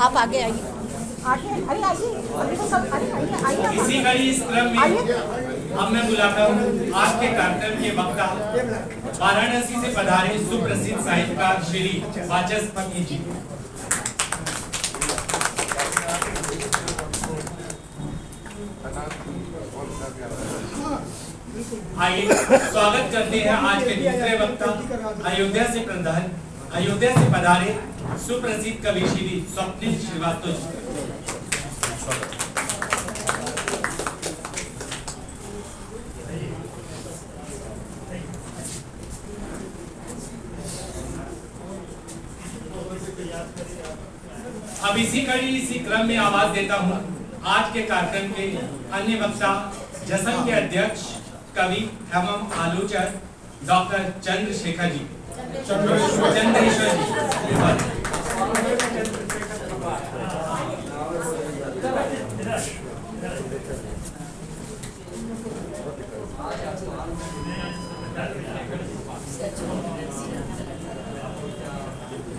आप आगे आइए, आगे, अरे आइए, अरे तो सब, अरे आइए, आइए। इसी कड़ी इस क्रम में अब मैं बुलाता हूँ आज के कार्यक्रम के वक्ता वाराणसी से पधारे सुप्रसिद्ध साहित्यकार श्री वाचस्पति जी। आइए स्वागत करते हैं आज के दूसरे वक्ता अयोध्या से पधारे सुप्रसिद्ध कवि श्री स्वप्निल श्रीवास्तव जी। अब इसी क्रम में आवाज देता हूँ आज के कार्यक्रम के अन्य वक्ता जसन के अध्यक्ष कवि एवं आलोचक डॉक्टर चंद्रशेखर जी।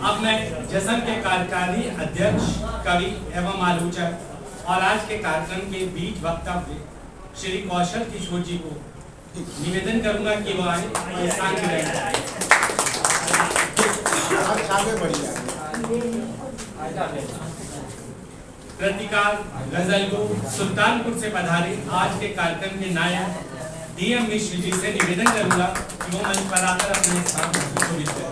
अब मैं जसन के कार्यकारी अध्यक्ष कवि एवं आलोचक और आज के कार्यक्रम के बीच वक्ता श्री कौशल किशोर जी को निवेदन करूंगा कि वो आए और स्थान ग्रहण करें। प्रतिकार गजल को सुल्तानपुर से पधारे आज के कार्यक्रम के नायक DM मिश्र जी से निवेदन करूंगा कि वो मंच पर आकर अपने स्थान को सुशोभित करें।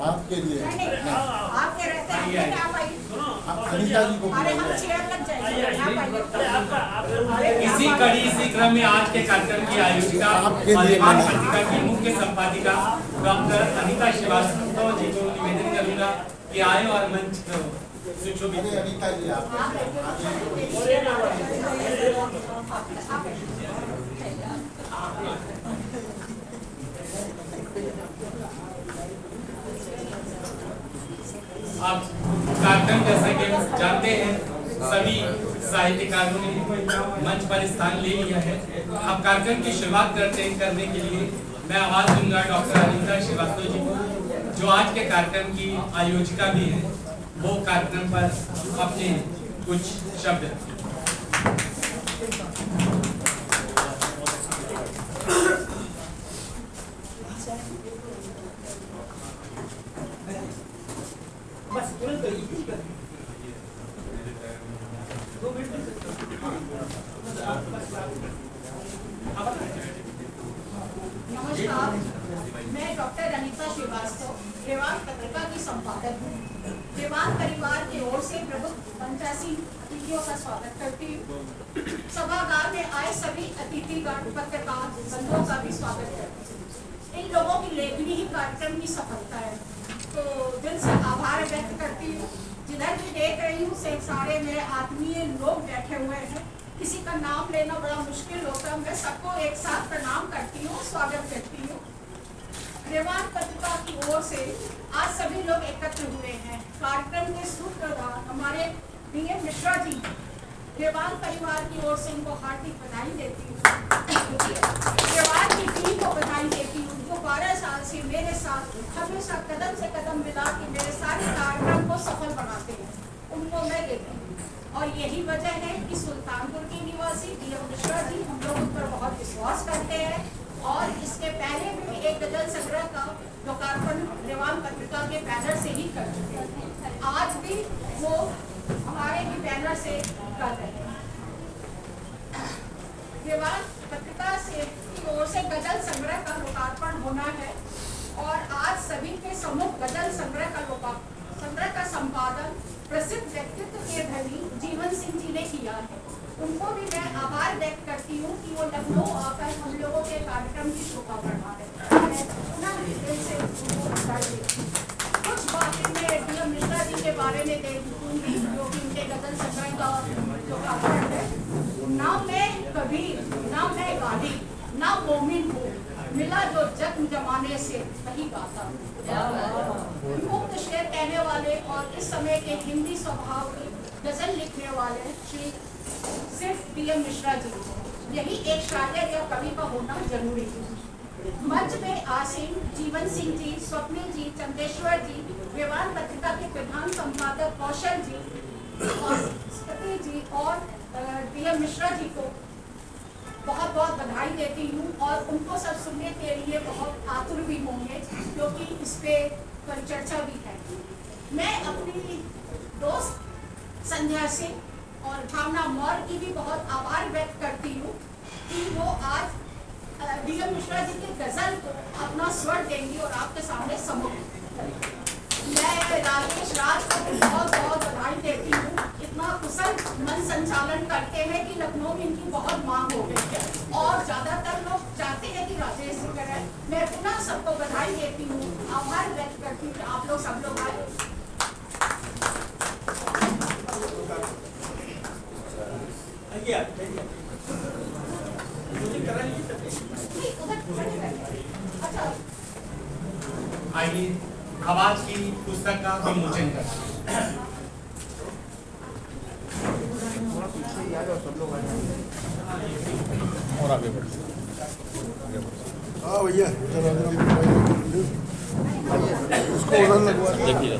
आपके लिए आपके रहते हैं आप आइए, अनीता जी को अरे हम चेयर लग जाएंगे, इसी क्रम में आज के कार्यक्रम की आयोजिका और पत्रिका की मुख्य संपादिका डॉक्टर अनीता श्रीवास्तव जी को निवेदन करूंगा कि आए और मंच को सुशोभित करें। अनीता जी आप आप कार्यक्रम जैसा कि जानते हैं सभी साहित्यकारों ने मंच पर स्थान ले लिया है। अब कार्यक्रम की शुरुआत करने के लिए मैं आवाज दूंगा डॉक्टर अनीता श्रीवास्तव जी को, जो आज के कार्यक्रम की आयोजिका भी है। वो कार्यक्रम पर अपने कुछ शब्द नमस्कार, मैं डॉक्टर अनीता श्रीवास्तव देवान पत्रिका की संपादक हूँ। देवान परिवार की ओर से प्रमुख 85 अतिथियों का स्वागत करती हूँ। सभागार में आए सभी अतिथिगण पत्रकार बंधुओं का भी स्वागत करती हूँ। इन लोगों की लेखनी ही कार्यक्रम की सफलता है, तो दिल से आभार व्यक्त करती हूँ। जिधर भी देख रही हूँ से सारे मेरे आत्मीय लोग बैठे हुए हैं, किसी का नाम लेना बड़ा मुश्किल होता है। मैं सबको एक साथ प्रणाम करती हूँ, स्वागत करती हूँ। देवान पत्रिका की ओर से आज सभी लोग एकत्र हुए हैं। कार्यक्रम के सूत्रधार हमारे DM मिश्रा जी, देवान परिवार की ओर से उनको हार्दिक बधाई देती हूँ। देवान की टीम को बधाई देती हूँ, जो 12 साल से मेरे साथ हमेशा कदम से कदम मिला के मेरे सारे कार्यक्रम को सफल बनाते हैं, उनको मैं देती हूँ। और यही वजह है कि सुल्तानपुर के निवासी DM मिश्रा जी हम लोग उन पर बहुत विश्वास करते हैं। और इसके पहले भी एक गजल संग्रह का लोकार्पण देवान पत्रिका के बैनर से ही कर चुके हैं। आज भी वो हमारे ही बैनर से कर रहे हैं। देवान पत्रिका से की ओर से गजल संग्रह का लोकार्पण होना है और आज सभी के सम्मुख गजल संग्रह का संपादन प्रसिद्ध व्यक्तित्व के धनी जीवन सिंह जी ने किया है। उनको भी मैं आभार व्यक्त करती हूँ कि वो लखनऊ आकर हम लोगों के कार्यक्रम की शोभा बढ़ा रहे हैं। कुछ बातें मैं DM मिश्रा जी के बारे में देखूंगी, जो कि उनके गजल संग्रह का लोकार्पण है। ना मैं कबीर, ना मैं गाली, ना मोमिन हूँ, मिला जो जख्म जमाने से वही गाता हूँ। मुक्त शेर कहने वाले और इस समय के हिंदी स्वभाव की गजल लिखने वाले श्री सिर्फ DM मिश्रा जी, यही एक शायर या कवि का होना जरूरी है। मंच में आसीन जीवन सिंह जी, स्वप्निल जी, चंदेश्वर जी, व्यवहार पत्रिका के प्रधान संपादक कौशल जी और स्मृति जी और डीएम मिश्रा जी को बहुत बहुत बधाई देती हूँ और उनको सब सुनने के लिए बहुत आतुर भी होंगे क्योंकि इस पे परिचर्चा भी है। मैं अपनी दोस्त संध्या सिंह और भावना मौर्य की भी बहुत आभार व्यक्त करती हूँ कि वो आज डीएम मिश्रा जी की गजल को अपना स्वर देंगी और आपके सामने समर्पित करेंगी। मैं राजेश राज को बहुत बहुत बधाई देती हूँ। इतना कुशल मन संचालन करते हैं कि लखनऊ में इनकी बहुत मांग हो गई है और ज्यादातर लोग चाहते हैं कि राजेश जी करें। मैं पुनः सबको बधाई देती हूँ, आभार व्यक्त करती हूँ। आप लोग सब लोग आए। अच्छा, आइए अब आज की पुस्तक का विमोचन करते हैं। और आगे बढ़ हाँ भैया उसको उधर लगवा देखिए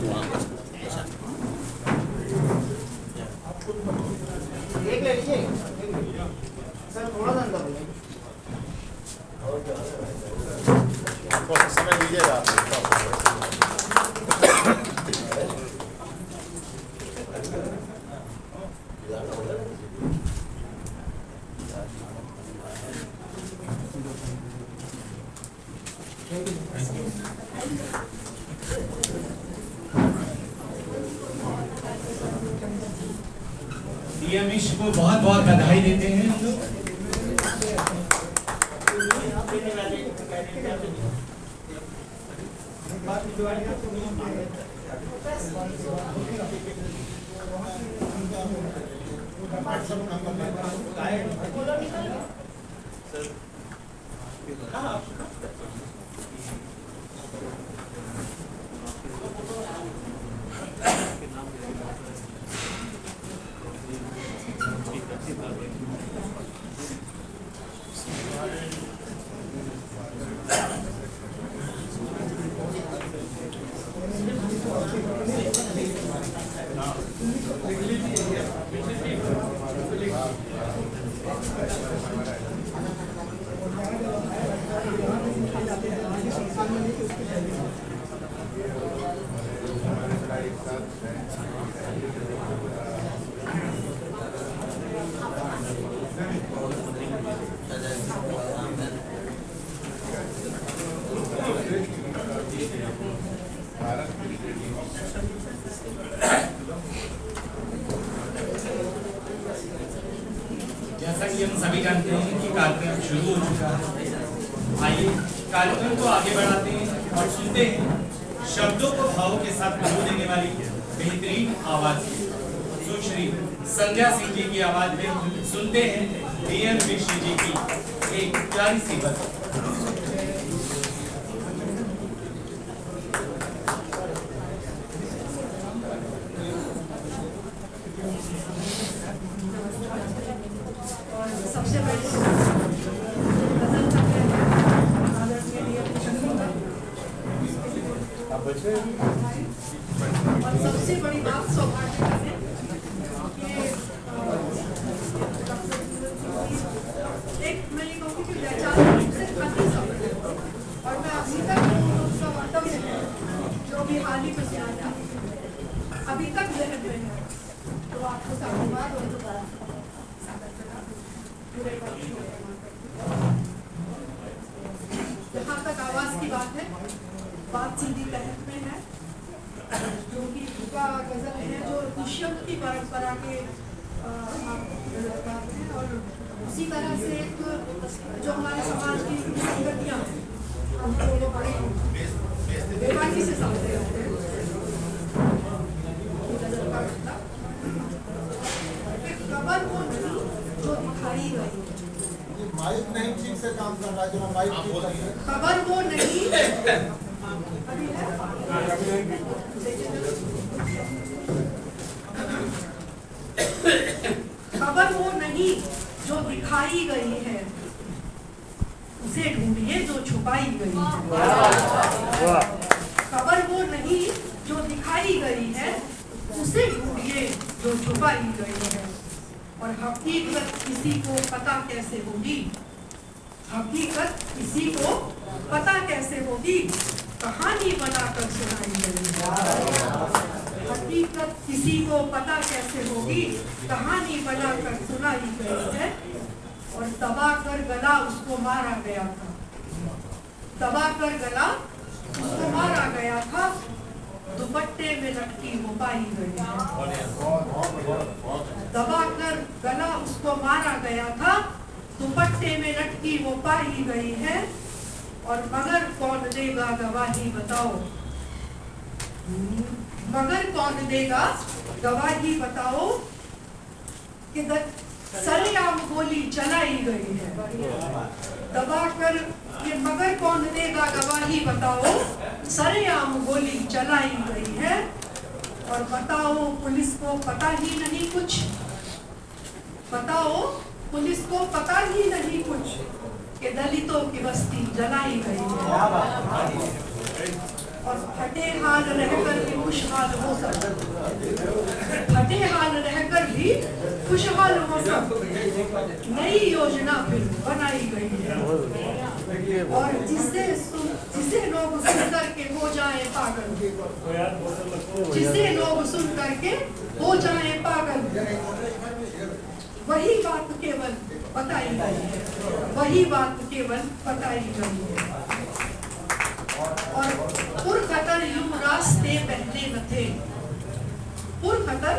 सर थोड़ा सा अंदर समय दीजिएगा। डीएम मिश्र को बहुत बहुत बधाई देते हैं हम लोग। जैसा कि हम सभी जानते हैं कि कार्यक्रम शुरू हो चुका है। आइए कार्यक्रम को आगे बढ़ाते हैं और सुनते हैं शब्दों को भावों के साथ खो देने वाली बेहतरीन आवाज सुश्री संध्या सिंह जी की आवाज में सुनते हैं डीएम मिश्र जी की एक प्यारी सी गजल। सबसे पहले गजल का आदरणीय डीएम और सबसे बड़ी बात सौभाग्य है कि एक मैं ये कहूँगी कि वैचारिक रूप से अति सफल है और मैं अभी तक उसका वक्तव्य है जो भी हाल ही में सुना था अभी तक जहन में है। तो आपको साधुवाद और दोबारा जहाँ तक आवाज की बात है, बात सीधी तहत में है, जो कि का गजल है जो दुष्यंत की परंपरा के गजलकार हैं और उसी तरह से एक जो हमारे समाज की संगतियाँ हैं हम लोग बड़े बेबाकी से समझते रहते हैं गजल का मतलब खबर को नहीं जो दिखाई गई माइक नहीं ठीक से काम कर रहा है जो माइक ठीक कर रहे हैं। खबर वो नहीं अभी है खबर वो नहीं जो दिखाई गई है उसे ढूंढिए जो छुपाई गई है। खबर वो नहीं जो दिखाई गई है, उसे ढूंढिए जो छुपाई गई है। और हकीकत किसी को पता कैसे होगी, हकीकत किसी को पता कैसे होगी, कहानी बनाकर सुनाई गई है। हकीकत किसी को पता कैसे होगी, कहानी बनाकर सुनाई गई है। और दबाकर गला उसको मारा गया था, दबाकर गला उसको मारा गया था, दुपट्टे में लटकी वो पाई गई है। दबाकर गला उसको मारा गया था, दुपट्टे में लटकी वो पाई गई है। और मगर कौन देगा गवाही बताओ, मगर कौन देगा गवाही बताओ कि सरेआम गोली चलाई गई है। दबाकर ये मगर कौन देगा गवाही बताओ, सरेआम गोली चलाई गई है। और बताओ पुलिस को पता ही नहीं कुछ, बताओ पुलिस को पता ही नहीं कुछ कि दलितों की बस्ती जलाई गई है। और फटे हाल रहकर भी खुशहाल हो सकते, फटे हाल रहकर भी खुशहाल हो सकते, नई योजना फिर बनाई गई है। और जिसे लोग सुन करके हो जाए पागल, जिसे लोग सुन करके हो जाए पागल, वही बात केवल बताई गई है, वही बात केवल बताई गई है। और पुरखतर यूं रास्ते पहले न थे, पुरखतर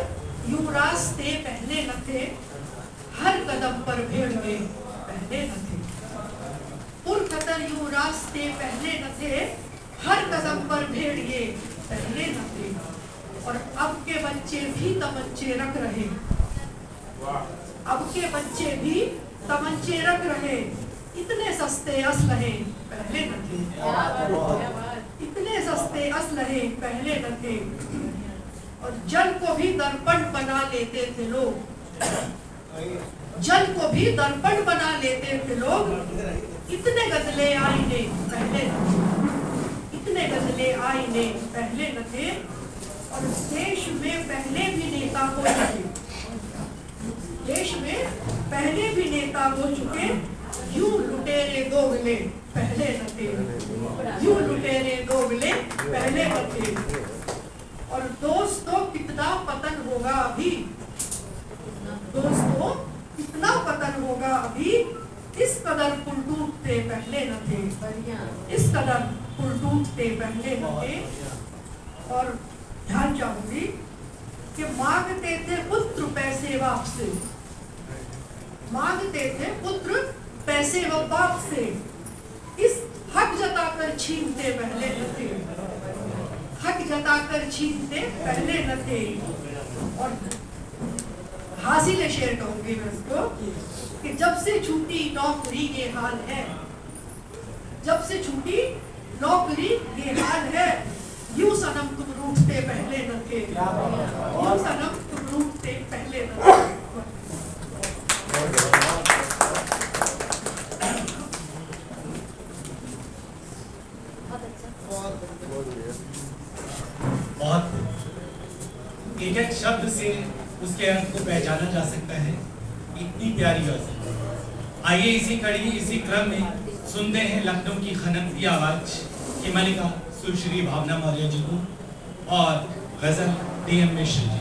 यूं रास्ते पहले न थे, हर कदम पर भेड़ में पहले न थे। पुरखतर यूं रास्ते पहले न थे, हर कदम पर भेड़ ये पहले न थे। और अब के बच्चे भी तमंचे रख रहे, अब के बच्चे भी तमंचे रख रहे, इतने सस्ते असलहे पहले न थे, इतने सस्ते असलहे पहले न थे। और जल को भी दर्पण बना लेते थे लोग, जल को भी दर्पण बना लेते थे लोग, इतने गजले आईने पहले न थे, इतने गजले आईने पहले न थे। और देश में पहले भी नेता हो चुके, देश में पहले भी नेता हो चुके, यूं लुटेरे दोगले पहले न थे, यूं लुटेरे दोगले पहले न थे। और दोस्तों कितना पतन होगा अभी, दोस्तों कितना पतन होगा अभी, इस कदर पुल टूटते पहले न थे, इस कदर पुल टूटते पहले न थे। और ध्यान चाहूंगी कि मांगते थे पुत्र पैसे बाप से, मांगते थे पुत्र पैसे व बाप से, इस हक जताकर छीनते पहले न थे, हक जताकर छीनते पहले न थे। और हासिल शेर कहूंगी मैं इसको कि जब से छूटी नौकरी ये हाल है, जब से छूटी नौकरी ये हाल है, यूं सनम तुम रूठते पहले न थे, यूं सनम तुम रूठते पहले न थे। बहुत एक एक शब्द से उसके अर्थ को पहचाना जा सकता है, इतनी प्यारी गजल। आइए इसी कड़ी इसी क्रम में सुनते हैं लखनऊ की खनकती आवाज की मलिका सुश्री भावना मौर्य जी को और गजल DM मिश्र जी।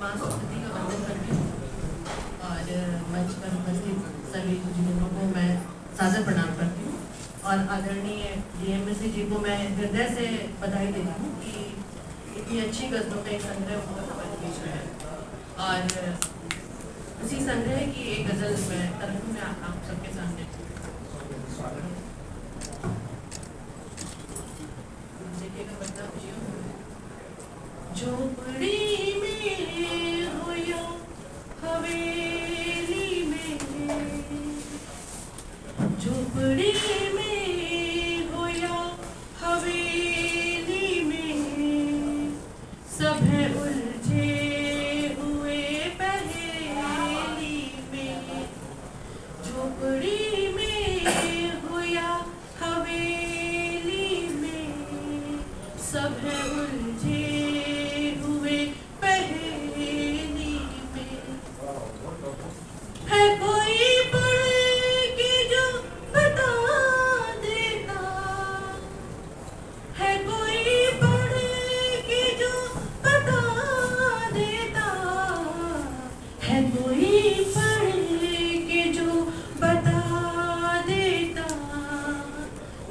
माँ सरस्वती का वंदन करती हूँ और मंच पर उपस्थित सभी बुजुर्गों को मैं सादर प्रणाम करती हूँ। और आदरणीय DM मिश्र जी को मैं हृदय से बधाई देती हूँ कि इतनी अच्छी गजलों का एक संग्रह हुआ हमारे बीच में है। और उसी संग्रह की एक गजल मैं तरफ में आप सबके सामने देखिएगा, बता झोपड़ी में हो या हवेली में, झोपड़ी में हो या हवेली में, सब है उलझे हुए पहेली में। है कोई पढ़ के जो बता देता, है कोई पढ़ के जो बता देता, है कोई पढ़ के जो बता देता,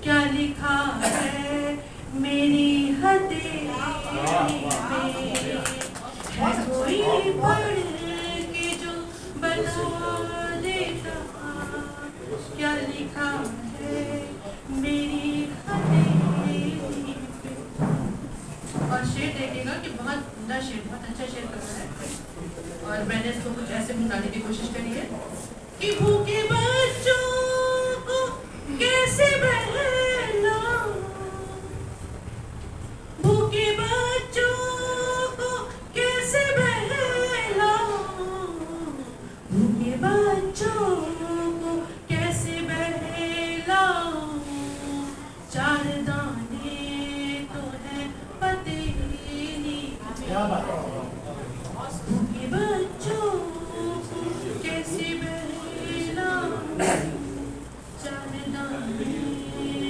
क्या लिखा है मेरी हथेली पे। है कोई पढ़ के जो बता देता, क्या लिखा है मेरी हथेली पे। और शेर देखिएगा कि बहुत उम्दा शेर, बहुत अच्छा शेर कर रहा है। और मैंने इसको कुछ ऐसे बनाने की कोशिश करी है कि भूखे बच्चों को कैसे बहलाऊं, भूखे बच्चों को कैसे बहलाऊं, भूखे बच्चों को कैसे बहलाऊं। चार दाने तो है पतीली में, भूखे बच्चों को कैसे बहलाऊं। चार दाने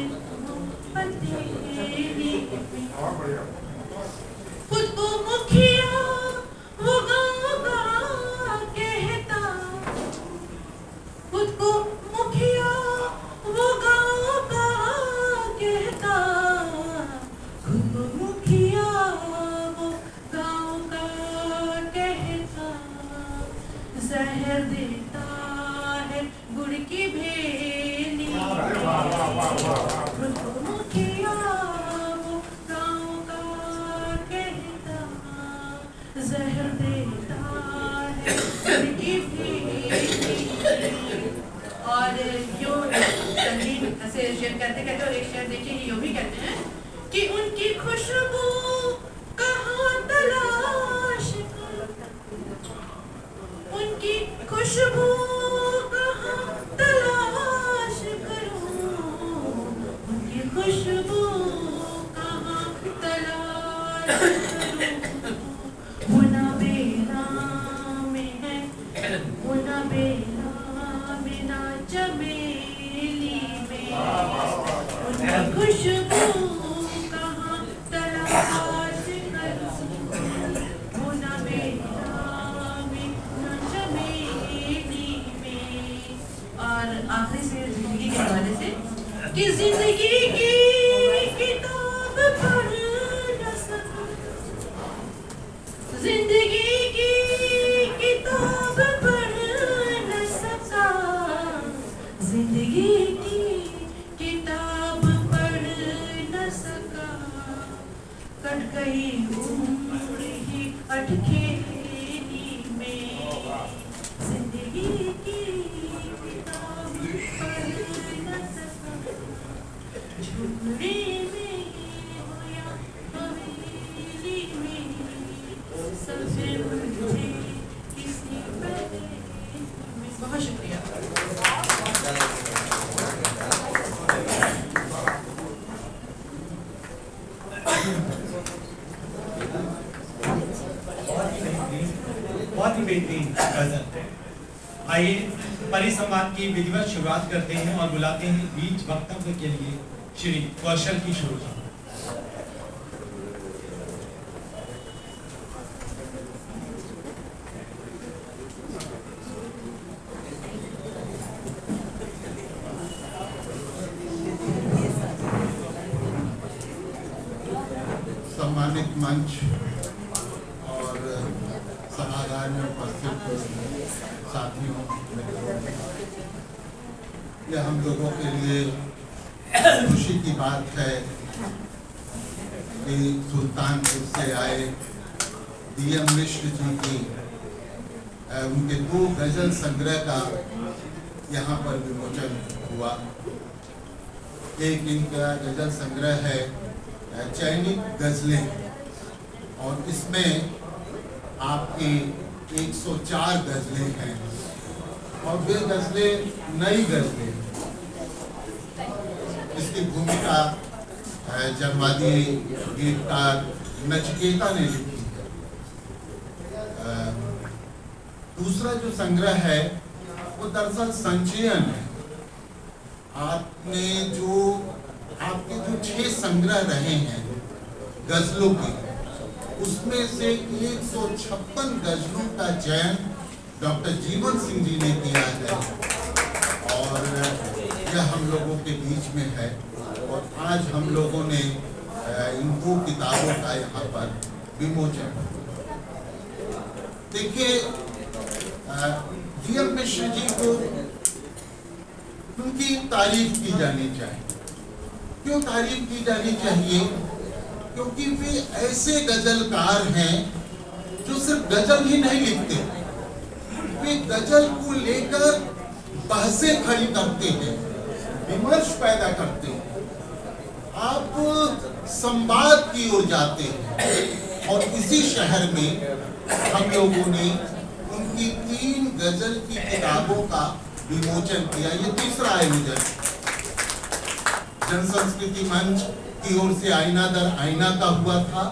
तो पतीली में। खुद को मुखिया वो गाँव का कहता, खुद को मुखिया वो गाँव का कहता, खुद को मुखिया वो गाँव का कहता। जहर देता है गुड़ की भेली में, खुद को मुखिया वो गाँव का कहता। जहर देता है गुड़ की भेली में। और यो संगीत ऐसे शेर कहते कहते और एक शेर देखिए यो भी कहते हैं कि उनकी खुशबू कहाँ तलाश करूं, उनकी खुशबू कहाँ तलाश करूं, उनकी खुशबू कहाँ तलाश करूं। वो ना बेला में है, वो ना बेला में ना चमेली में, उनकी खुशबू कहाँ तलाश करूं। वो ना बेला में ना चमेली में। और आखिरी से जिंदगी के हवाले से कि जिंदगी की किताब पढ़ न सकूं, जिंदगी की किताब पढ़ न सका, जिंदगी की किताब पढ़ न सका। कट गई उम्र ही अटखेली में, जिंदगी की किताब पढ़ न सका। झुमरे में हो या हवेली में, सबसे मुझे किसी पहले में। बहुत शुक्रिया। बहुत ही बेहतरीन गजल। आइए परिसंवाद की विधिवत शुरुआत करते हैं और बुलाते हैं बीच वक्तव्य के लिए श्री कौशल किशोर जी। सम्मानित मंच और सभागार में उपस्थित साथियों, यह हम लोगों के लिए खुशी की बात है कि सुल्तानपुर से आए DM मिश्र जी की उनके 2 गजल संग्रह का यहाँ पर विमोचन हुआ। एक इनका गजल संग्रह है चयनित गजलें, और इसमें आपकी 104 गजलें हैं और वे गजलें नई गजलें। इसकी भूमिका जनवादी गीतकार नचिकेता ने लिखी है। दूसरा जो संग्रह है वो दरअसल संचयन है। आपके जो 6 संग्रह रहे हैं गजलों के, उसमें से 156 गजलों का चयन डॉक्टर जीवन सिंह जी ने किया है और यह हम लोगों के बीच में है। और आज हम लोगों ने इन 2 किताबों का यहाँ पर विमोचन। देखिए, जीएम मिश्र जी को उनकी तारीफ की जानी चाहिए। क्यों तारीफ की जानी चाहिए? क्योंकि वे ऐसे गजलकार हैं जो सिर्फ गजल ही नहीं लिखते, वे गजल को लेकर बहसें खड़ी करते हैं, विमर्श पैदा करते हैं, आप संवाद की ओर जाते हैं। और इसी शहर में हम लोगों ने उनकी 3 गजल की किताबों का विमोचन किया। ये तीसरा आयोजन जन संस्कृति मंच की ओर से आईना दर आईना का हुआ था।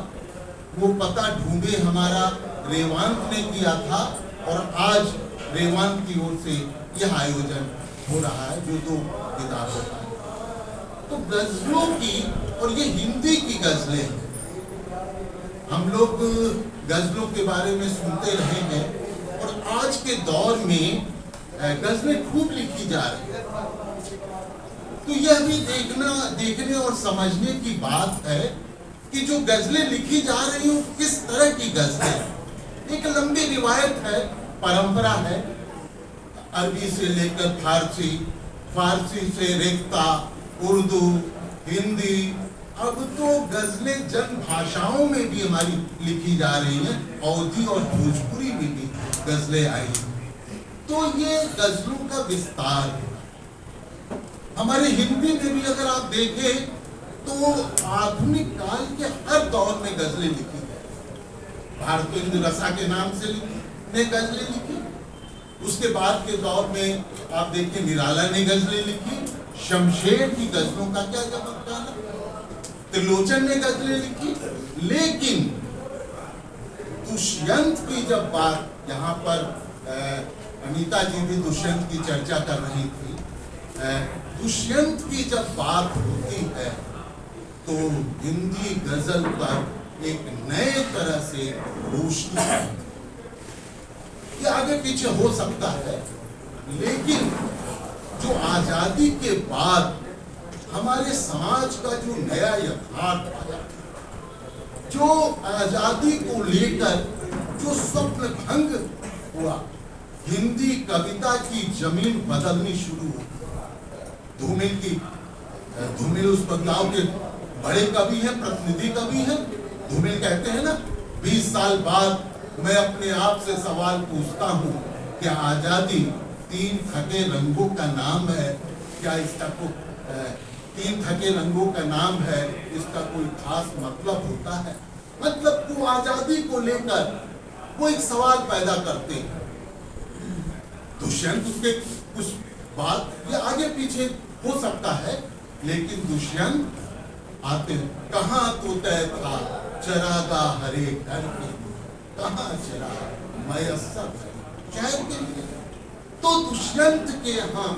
वो पता ढूंढे हमारा रेवांत ने किया था और आज रेवांत की ओर से यह आयोजन हो रहा है जो 2 किताबों का है। तो गजलों की, और ये हिंदी की गजलें हैं, हम लोग गजलों के बारे में सुनते रहे हैं और आज के दौर में गजलें खूब लिखी जा रही है। तो यह भी देखने और समझने की बात है कि जो गजलें लिखी जा रही हो किस तरह की गजलें। एक लंबी रिवायत है, परंपरा है, अरबी से लेकर फारसी, फारसी से रेख्ता, उर्दू, हिंदी, अब तो गजलें जन भाषाओं में भी हमारी लिखी जा रही हैं। अवधी और भोजपुरी में भी गजलें आई। तो ये गजलों का विस्तार है। हमारे हिंदी में भी अगर आप देखें तो आधुनिक काल के हर दौर में गजलें लिखी गई। भारतेंदु रसा के नाम से ने गजलें लिखी। उसके बाद के दौर में आप देखिए निराला ने गजलें लिखी। शमशेर की गजलों का क्या चमत्कार है। त्रिलोचन ने गजलें लिखी। लेकिन दुष्यंत की जब बात, यहाँ पर अनीता जी भी दुष्यंत की चर्चा कर रही थी, दुष्यंत की जब बात होती है तो हिंदी गजल पर एक नए तरह से रोशनी है। ये आगे पीछे हो सकता है, लेकिन जो आजादी के बाद हमारे समाज का जो नया यथार्थ आया, जो आजादी को लेकर जो स्वप्न भंग हुआ, हिंदी कविता की जमीन बदलनी शुरू हुई। धूमिल उस बदलाव के बड़े कवि हैं, प्रतिनिधि कवि हैं। धूमिल कहते हैं ना, 20 साल बाद मैं अपने आप से सवाल पूछता हूँ, क्या आजादी 3 थके रंगों का नाम है? क्या इसका 3 थके रंगों का नाम है, इसका कोई खास मतलब होता है? मतलब वो आजादी को लेकर वो एक सवाल पैदा करते हैं। दुष्यंत उसके कुछ बात ये आगे पीछे हो सकता है, लेकिन दुष्यंत आते कहाँ तो तय था चरागा हरे घर के, कहाँ चरा मयस्सर शहर के लिए। तो दुष्यंत के यहाँ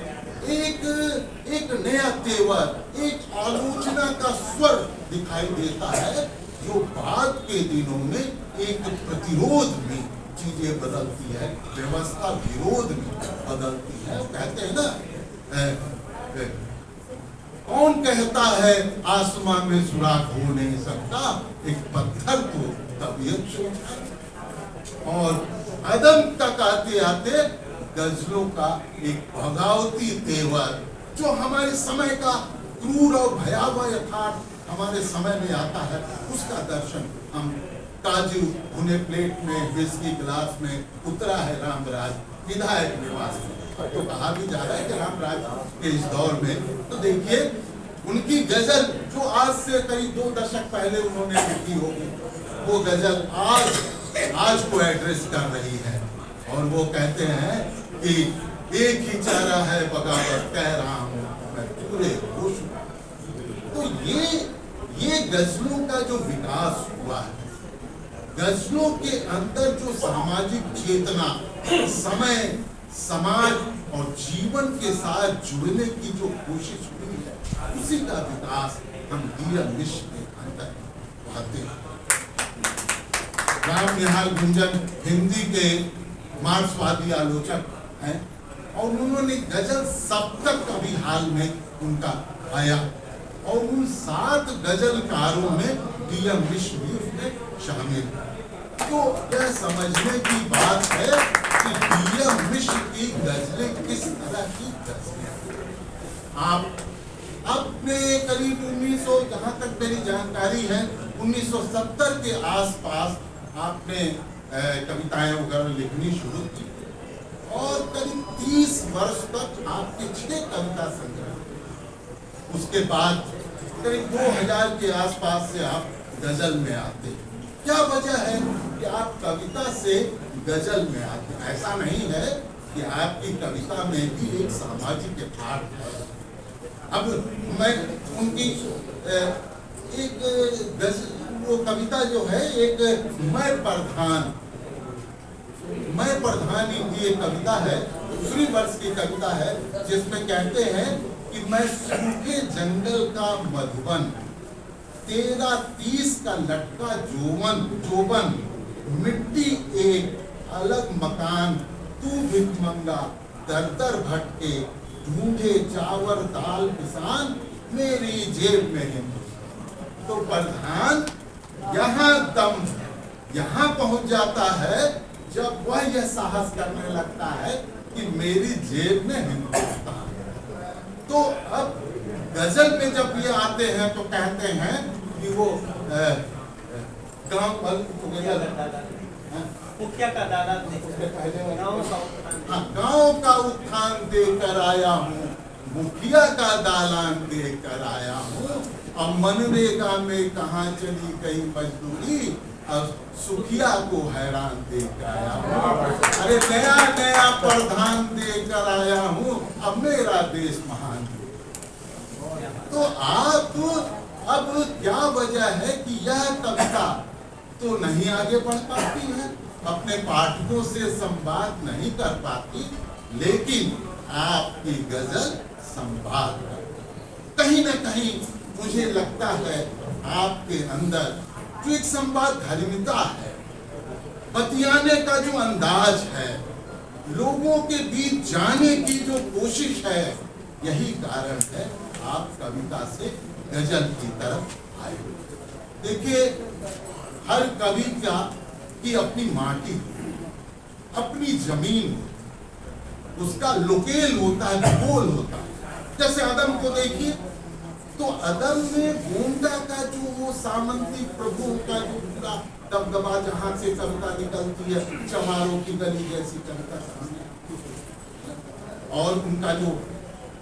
एक नया तेवर, एक आलोचना का स्वर दिखाई देता है, जो बाद के दिनों में एक प्रतिरोध में चीजें बदलती है, व्यवस्था विरोध में बदलती है। कहते हैं ना, कौन कहता है आसमां में सुराख हो नहीं सकता, एक पत्थर को तबीयत सोचा। और अदम तक आते आते गजलों का एक बगावती तेवर, जो हमारे समय का क्रूर और भयावह यथार्थ हमारे समय में आता है, उसका दर्शन हम काजू भुने प्लेट में, विस्की गिलास में उतरा है रामराज विधायक निवास में। तो कहा भी जा रहा है कि रामराज के इस दौर में, तो देखिए उनकी गजल जो आज से करीब 2 दशक पहले उन्होंने लिखी होगी, वो गजल आज को एड्रेस कर रही है। और वो कहते हैं कि एक ही चारा है बगावत, कह रहा हूं मैं पूरे होश। तो गजलों का जो विकास हुआ है, गजलों के अंदर जो सामाजिक चेतना, समय, समाज और जीवन के साथ जुड़ने की जो कोशिश हुई है, उसी का विकास हम डीएम मिश्र के अंदर पाते हैं। राम निहाल गुंजन हिंदी के मार्क्सवादी आलोचक हैं और उन्होंने गजल सप्तक अभी हाल में उनका आया और उन 7 गजलकारों में डीएम मिश्र भी उसमें शामिल है। तो यह समझने की बात है कि डीएम मिश्र की गजलें किस तरह की गजलें। आप अपने करीब 1900, जहां तक मेरी जानकारी है 1970 के आसपास आपने कविताएं वगैरह लिखनी शुरू की और करीब 30 वर्ष तक आपके 6 कविता संग्रह, उसके बाद करीब 2000 के आसपास से आप गजल में आते। क्या वजह है कि आप कविता से गजल में आते? ऐसा नहीं है कि आपकी कविता में भी एक सामाजिक यथार्थ है। अब मैं उनकी एक गजल, वो कविता जो है एक मैं प्रधान इनकी एक कविता है, दूसरी वर्ष की कविता है, जिसमें कहते हैं कि मैं सूखे जंगल का मधुबन, तेरा 30 का लटका जोबन, मिट्टी एक अलग मकान, तू भिखमंगा दर दर भटके, ढूंढे चावल दाल किसान, मेरी जेब में है। तो प्रधान यहाँ पहुंच जाता है जब वह यह साहस करने लगता है कि मेरी जेब में हिंदुस्तान। तो अब गजल में जब ये आते हैं तो कहते हैं कि वो गांव का उत्थान देकर आया हूँ, मुखिया का दालान देकर आया हूँ, अब मनरेगा में कहाँ चली गई मजदूरी, अब सुखिया को हैरान देकर आया हूँ, अरे नया नया प्रधान देकर आया हूँ, अब मेरा देश महान। तो आप अब क्या वजह है कि यह कविता तो नहीं आगे बढ़ पाती है, अपने पाठकों से संवाद नहीं कर पाती, लेकिन आपकी गजल संवाद करती। कहीं न कहीं मुझे लगता है आपके अंदर जो एक संवादधर्मिता है, बतियाने का जो अंदाज है, लोगों के बीच जाने की जो कोशिश है, यही कारण है आप कविता से गजल की तरफ आए। देखिए, हर कवि की अपनी माटी, अपनी जमीन, उसका लोकेल होता है, गोल होता है। जैसे अदम को देखिए, तो अदम में गोंडा का जो वो सामंती प्रभु का जो पूरा दबदबा, जहां से कविता निकलती है, चमारों की गली जैसी कविता सामने, और उनका जो,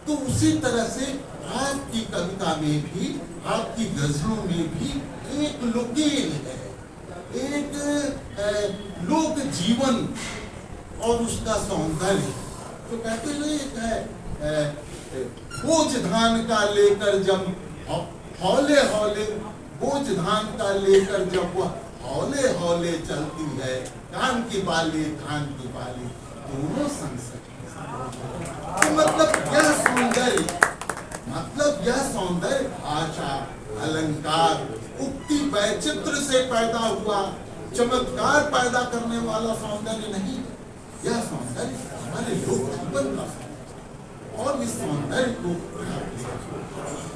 तो उसी तरह से आपकी कविता में भी, आपकी गजलों में भी एक लोकेल है, एक लोक जीवन और उसका सौंदर्य। तो कहते हैं एक है बोझ धान का लेकर जब हौले हौले, बोझ धान का लेकर जब वह हौले हौले चलती है, कान की बाली धान की बाली दोनों संग सकते। तो मतलब यह सौंदर्य भाषा, अलंकार, उक्ति वैचित्र से पैदा हुआ, चमत्कार पैदा करने वाला सौंदर्य नहीं। यह सौंदर्य हमारे लोक जीवन का, और इस सौंदर्य को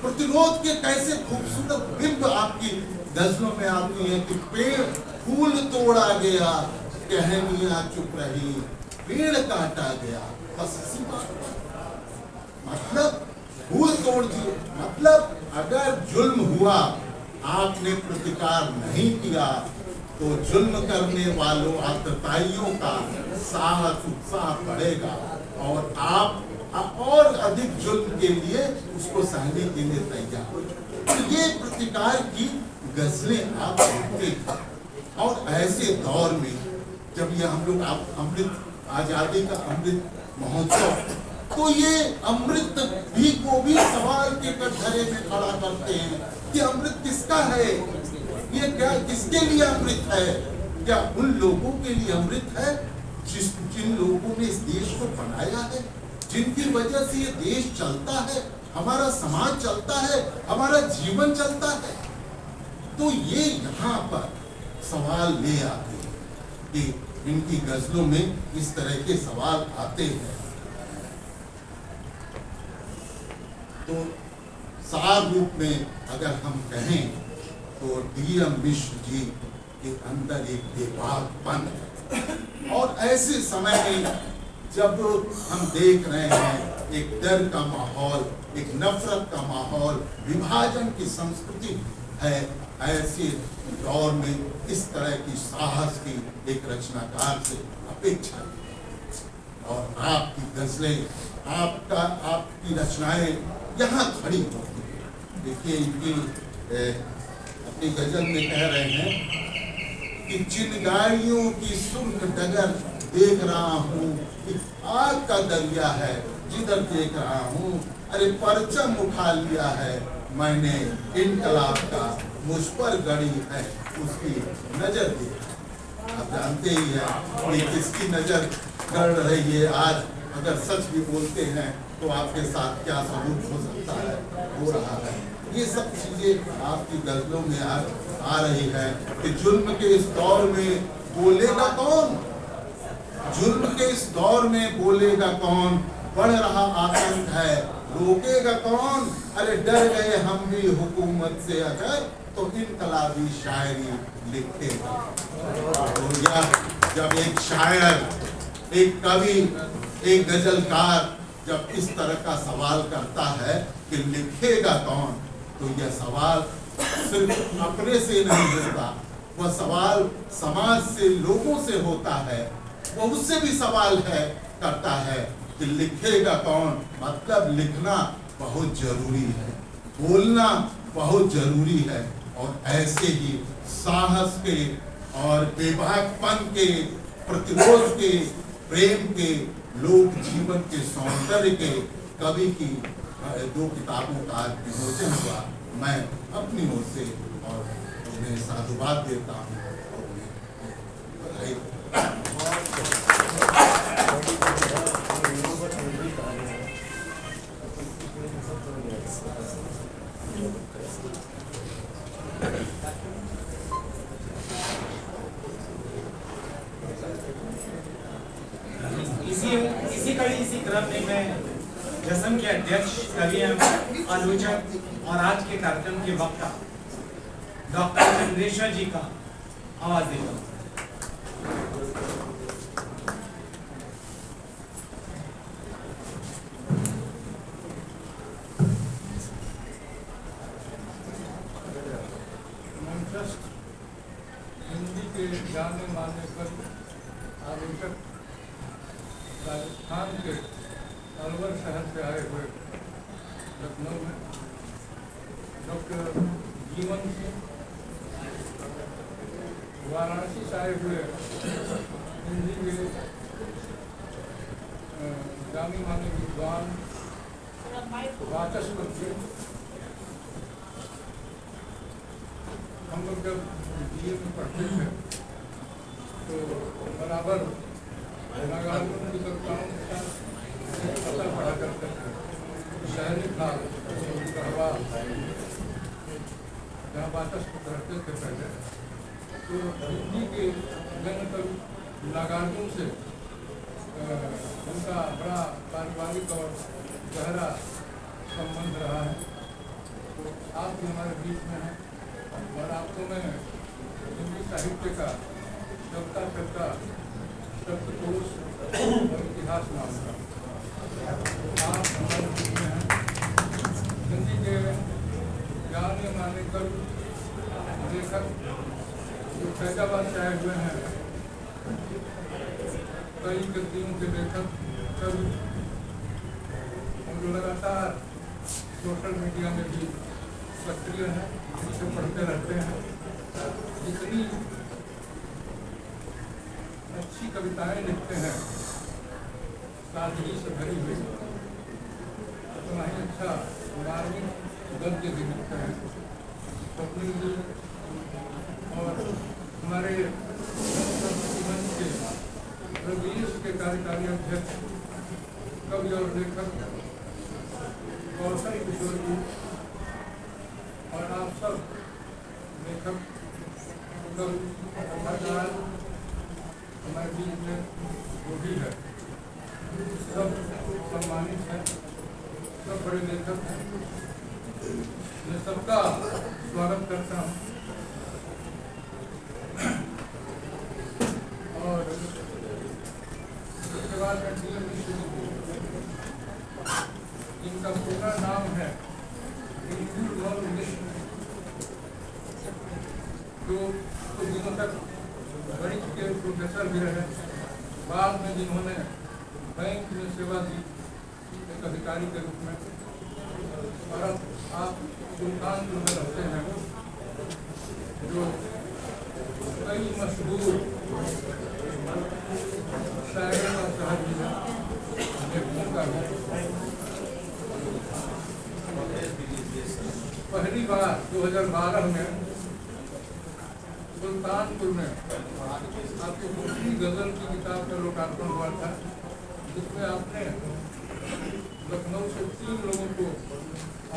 प्रतिरोध के कैसे खूबसूरत बिंब आपकी गजलों में आती है कि पेड़ फूल तोड़ा गया, टहनियां चुप रही, पेड़ काटा गया, बस इसी बात। मतलब फूल तोड़ दिए, मतलब अगर जुल्म हुआ, आपने प्रतिकार नहीं किया, तो जुल्म करने वालों आतताइयों का साहस उत्साह बढ़ेगा और आप और अधिक जुल्म के लिए उसको सहने के लिए तैयार। तो ये प्रतिकार की गजलें आप लिखते हैं। और ऐसे दौर में जब ये हम लोग अमृत आजादी का अमृत महोत्सव तो ये अमृत भी को भी सवाल के कटघरे में खड़ा करते हैं कि अमृत किसका है, ये क्या किसके लिए अमृत है? क्या उन लोगों के लिए अमृत है जिन लोगों ने इस देश को बनाया है, जिनकी वजह से ये देश चलता है, हमारा समाज चलता है, हमारा जीवन चलता है? तो ये यहाँ पर सवाल ले आते हैं कि इनकी गजलों में इस तरह के सवाल आते हैं। तो सार रूप में अगर हम कहें तो डीएम मिश्र जी के अंदर एक बेबाकपन है। और ऐसे समय में जब हम देख रहे हैं एक डर का माहौल, एक नफरत का माहौल, विभाजन की संस्कृति है, ऐसे दौर में इस तरह की साहस की एक रचनाकार से अपेक्षा है। और आपकी गजलें, आपकी रचनाएं यहाँ खड़ी होती है। देखिए इनकी अपनी गजल में कह रहे हैं कि चिनगारियों की सुर्ख डगर देख रहा हूँ, आग का दरिया है जिधर देख रहा हूँ, अरे परचम उठा लिया है मैंने इनकलाब का, मुझ पर गड़ी है उसकी नजर देखी। आप जानते ही हैं कि किसकी नजर गड़ रही है। आज अगर सच भी बोलते हैं तो आपके साथ क्या सबूत हो सकता है, हो रहा है। ये सब चीजें आपकी गजलों में आ रही है कि जुल्म के इस दौर में बोलेगा कौन, जुल्म के इस दौर में बोलेगा कौन, बढ़ रहा आतंक है रोकेगा कौन, अरे डर गए हम भी हुकूमत से अगर तो इनकलाबी शायरी लिखेगा। तो जब एक शायर, एक कवि, एक गजलकार जब इस तरह का सवाल करता है कि लिखेगा कौन, तो यह सवाल सिर्फ अपने से नहीं होता, वह सवाल समाज से, लोगों से होता है। वह उससे भी सवाल है करता है कि लिखेगा कौन, मतलब लिखना बहुत जरूरी है, बोलना बहुत जरूरी है। और ऐसे ही साहस के और बेबाकपन के, प्रतिरोध के, प्रेम के, लोक जीवन के सौंदर्य के कवि की 2 किताबों का आज विमोचन हुआ। मैं अपनी ओर से और उन्हें साधुवाद देता हूँ और उन्हें बधाई देता हूँ। इसी क्रम में मैं जश्न के अध्यक्ष, कवि, आलोचक और आज के कार्यक्रम के वक्ता डॉक्टर चंद्रेश्वर जी का आवाज देता हूँ। हिंदी के जाने माने पर आलोचक राजस्थान के अलवर शहर से आए हुए लखनऊ में डॉक्टर जीवन सिंह, वाराणसी से आए हुए हिंदी के जाने माने विद्वान वाचस्पति। हम लोग जब बीए में पढ़ते थे तो बराबर नागार्जुन की कविताओं के साथ पता पढ़ा करते थे। शहरी था गढ़वा जहाँ वाचस्पति रहते थे पहले, तो हिंदी के जनकवि नागार्जुन से उनका बड़ा पारिवारिक और गहरा संबंध रहा है। तो आप भी हमारे बीच में हैं और आपको मैं हिंदी साहित्य का चलता चलता शब्दकोश और इतिहास मानूंगा। आप हमारे बीच में हैं। हिंदी के जाने माने कवि, लेखक जो फैजाबाद से आए हुए हैं, कई कृतियों के लेखक, कवि, हम जो लगातार सोशल मीडिया में भी सक्रिय हैं, इसे पढ़ते रहते हैं। जितनी अच्छी कविताएं लिखते हैं, सादगी से भरी हुई, इतना ही अच्छा मार्मिक गद्य भी लिखते हैं। स्वप्निल जी और हमारे मंच के रवीश के कार्यकारी अध्यक्ष कवि और लेखक कौशल किशोर जी और आप सब लेखक कलाकार हमारे बीच में जो भी है सब सम्मानित हैं, सब बड़े लेखक हैं। मैं सबका स्वागत करता हूँ और उसके बाद मैं DM मिश्र जिनका पूरा नाम है इंदुलाल मिश्र, जो कुछ दिनों तक गणित के प्रोफेसर भी रहे, बाद में जिन्होंने बैंक में सेवा दी एक अधिकारी के रूप में, और अब आप सुल्तानपुर में रहते हैं, जो कई मशहूर शायरों का शहर भी है, लेखकों का भी। पहली बार 2012 में सुल्तानपुर में आपकी दूसरी गजल की किताब का लोकार्पण हुआ था, जिसमें आपने लखनऊ से 3 लोगों को